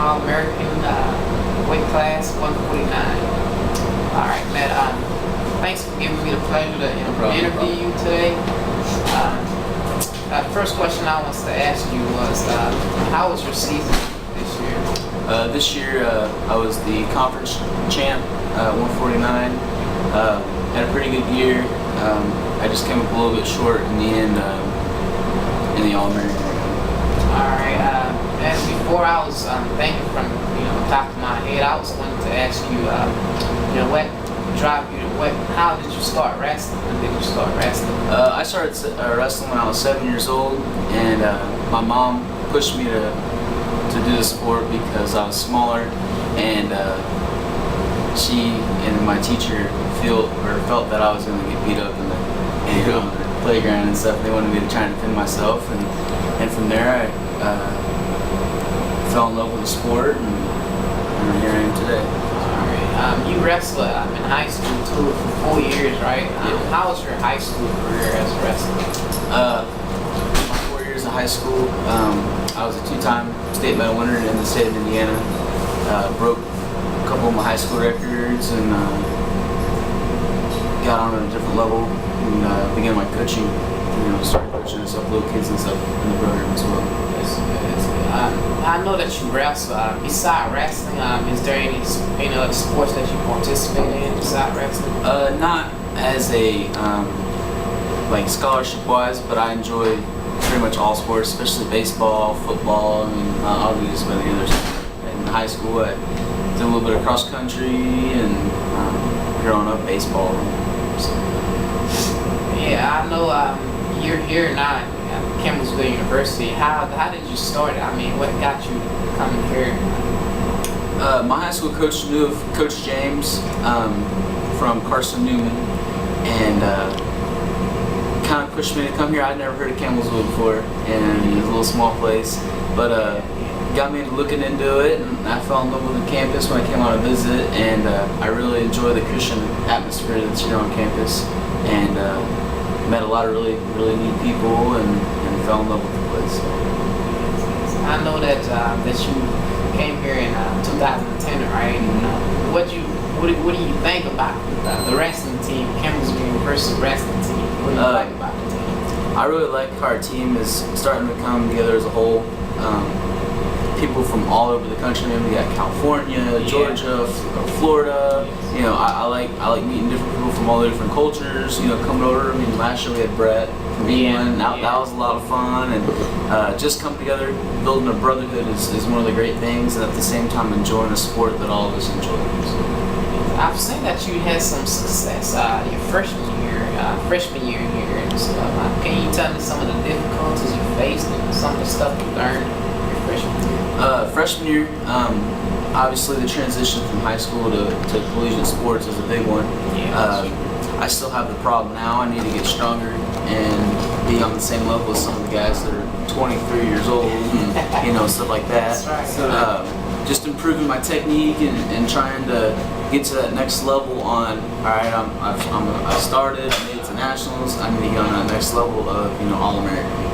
All-American, weight class 149. All right, Matt. Thanks for giving me the pleasure to interview you today. First question I wanted to ask you was, how was your season this year? This year, I was the conference champ, 149. Had a pretty good year. I just came up a little bit short in the end in the All-American. All right. And before I was thinking from top of my head, I was wanting to ask you, what drive you to how did you start wrestling? When did you start wrestling? I started wrestling when I was 7 years old, and my mom pushed me to do the sport because I was smaller, and she and my teacher felt that I was going to get beat up in the playground and stuff. They wanted me to try and defend myself, and from there I fell in love with the sport, and here I am today. You wrestled in high school too for 4 years, right? How was your high school career as a wrestler? My 4 years of high school, I was a two-time state medal winner in the state of Indiana. Broke a couple of my high school records and got on at a different level and began my coaching. Started coaching some little kids and stuff in the program as well. That's good. I know that you wrestle. Besides wrestling, is there any other sports that you participate in besides wrestling? Not as a scholarship wise, but I enjoy pretty much all sports, especially baseball, football. I mean, I'll do just about the others. In high school, I did a little bit of cross country and growing up baseball. So. Yeah, I know you're here now at Campbellsville University. How did you start? I mean, what got you coming here? My high school coach knew of Coach James from Carson Newman, and kind of pushed me to come here. I'd never heard of Campbellsville before, and it was a little small place, but got me into looking into it, and I fell in love with the campus when I came on a visit, and I really enjoy the Christian atmosphere that's here on campus, and met a lot of really neat people, and fell in love with the place. I know that you came here in 2010, right? And what do you think about the wrestling team, Campbellsville University wrestling team? What do you like about the team? I really like how our team is starting to come together as a whole. People from all over the country. We got California, Georgia, Florida. I like meeting different people from all the different cultures. Coming over. I mean, last year we had Brett from England. That was a lot of fun, and just coming together, building a brotherhood is one of the great things, and at the same time enjoying a sport that all of us enjoy. So. I've seen that you had some success your freshman year here and stuff. Can you tell me some of the difficulties you faced and some of the stuff you learned your freshman year? Freshman year, obviously the transition from high school to collegiate sports is a big one. I still have the problem now. I need to get stronger and be on the same level as some of the guys that are 23 years old and stuff like that. That's right. So, just improving my technique and trying to get to that next level on, all right, I started, I made it to nationals, I need to get on that next level of, All-American.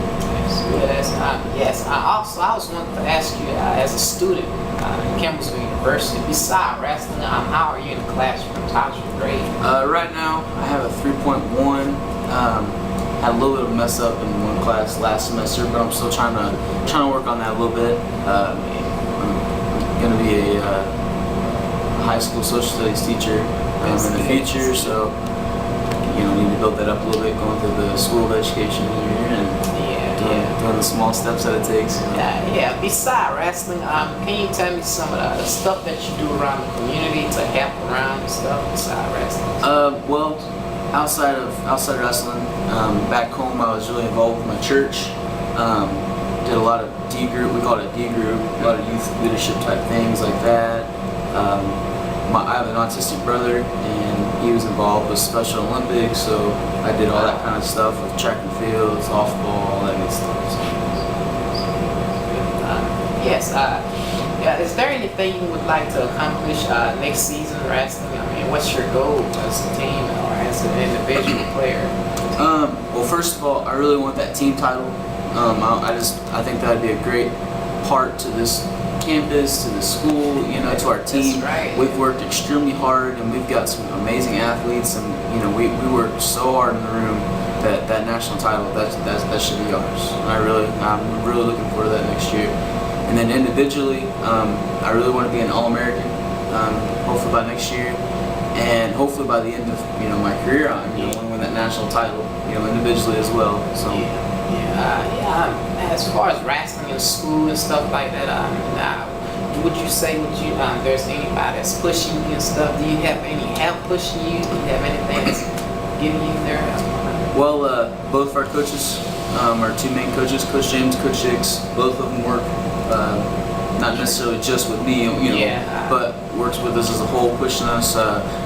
Yes. I was wanting to ask you, as a student at Campbellsville University, besides wrestling, how are you in the classroom? How's your grade? Right now, I have a 3.1. Had a little bit of a mess up in one class last semester, but I'm still trying to work on that a little bit. I'm going to be a high school social studies teacher in the future, so need to build that up a little bit, going through the school of education here and doing the small steps that it takes. Yeah. Besides wrestling, can you tell me some of the stuff that you do around the community to help around and stuff besides wrestling? Well, outside wrestling, back home I was really involved with my church. Did a lot of D group. We call it a D group. A lot of youth leadership type things like that. I have an autistic brother, and he was involved with Special Olympics, so I did all that kind of stuff with track and field, softball, all that good stuff. Is there anything you would like to accomplish next season wrestling? I mean, what's your goal as a team or as an individual player? Well, first of all, I really want that team title. I think that'd be a great part to this campus, to the school, to our team. That's right. We've worked extremely hard, and we've got some amazing athletes, and we worked so hard in the room that national title that should be ours. I'm really looking forward to that next year. And then individually, I really want to be an All-American, hopefully by next year, and hopefully by the end of my career, I want to win that national title, individually as well. So. As far as wrestling in school and stuff like that, would you say there's anybody that's pushing you and stuff? Do you have any help pushing you? Do you have anything that's giving you there? Well, both of our coaches, our two main coaches, Coach James, Coach Hicks, both of them work not necessarily just with me, but works with us as a whole, pushing us.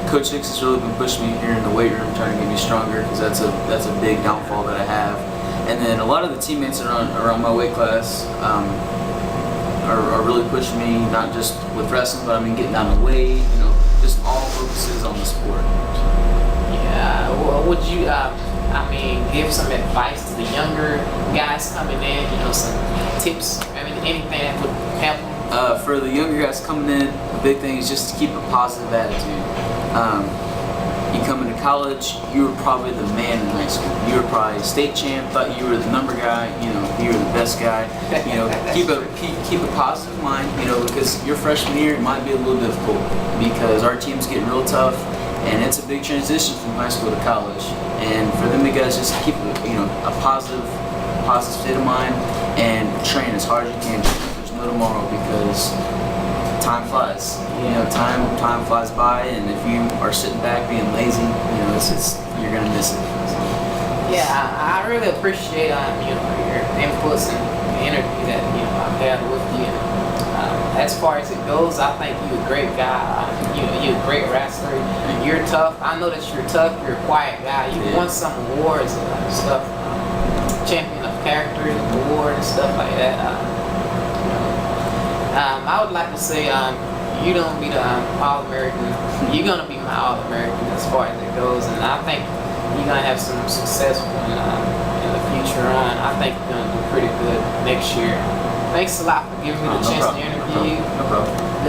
Coach Hicks has really been pushing me here in the weight room, trying to get me stronger, because that's a big downfall that I have. And then a lot of the teammates around my weight class are really pushing me, not just with wrestling, but getting down the weight, just all focuses on the sport. Yeah, well, would you, give some advice to the younger guys coming in, some tips, anything that would help them? For the younger guys coming in, the big thing is just to keep a positive attitude. You come into college, you were probably the man in high school. You were probably state champ, thought you were the number guy, you were the best guy. Keep a positive mind, because your freshman year it might be a little difficult, because our team's getting real tough, and it's a big transition from high school to college. And for them guys, just keep a positive state of mind and train as hard as you can. There's no tomorrow, because time flies. Time flies by, and if you are sitting back being lazy, you're gonna miss it. Yeah, I really appreciate your inputs and the interview that I've had with you. As far as it goes, I think you're a great guy. You're a great wrestler. You're tough. I know that you're tough. You're a quiet guy. You won some awards and stuff. Champion of Character Award and stuff like that. I would like to say you're going to be the All-American. You're going to be my All-American as far as it goes. And I think you're going to have some success in the future on. I think you're going to do pretty good next year. Thanks a lot for giving me the chance to interview you. No problem.